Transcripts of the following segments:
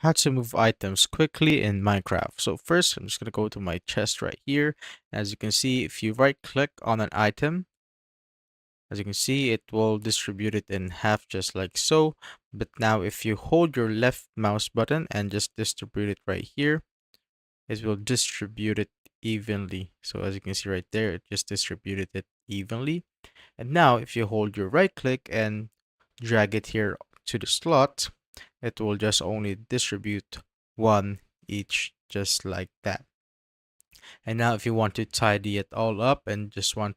How to move items quickly in Minecraft. So first, I'm just going to go to my chest right here. As you can see, if you right click on an item, as you can see, it will distribute it in half just like so. But now if you hold your left mouse button and just distribute it right here, it will distribute it evenly. So as you can see right there, it just distributed it evenly. And now if you hold your right click and drag it here to the slot, it will just only distribute one each, just like that. And now if you want to tidy it all up and just want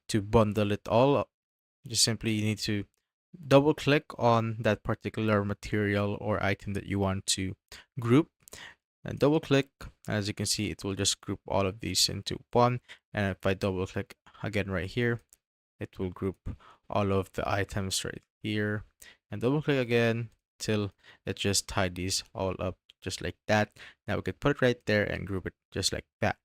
to bundle it all up, just simply need to double click on that particular material or item that you want to group, and double click. As you can see, it will just group all of these into one. And if I double click again right here, it will group all of the items right here, and double click again till it just tidies all up just like that. Now we could put it right there and group it just like that.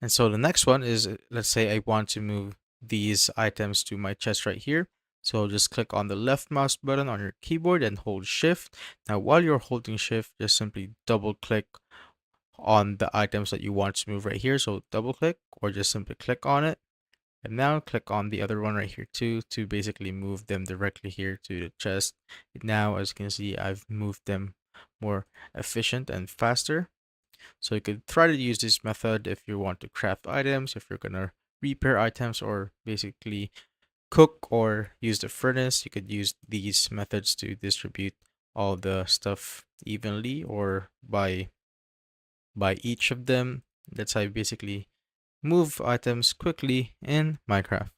And so the next one is, let's say I want to move these items to my chest right here. So just click on the left mouse button on your keyboard and hold shift. Now while you're holding shift, just simply double click on the items that you want to move right here. So double click or just simply click on it. And now click on the other one right here too to basically move them directly here to the chest. Now, as you can see, I've moved them more efficient and faster. So you could try to use this method if you want to craft items, if you're gonna repair items, or basically cook or use the furnace. You could use these methods to distribute all the stuff evenly or by each of them. That's how you basically move items quickly in Minecraft.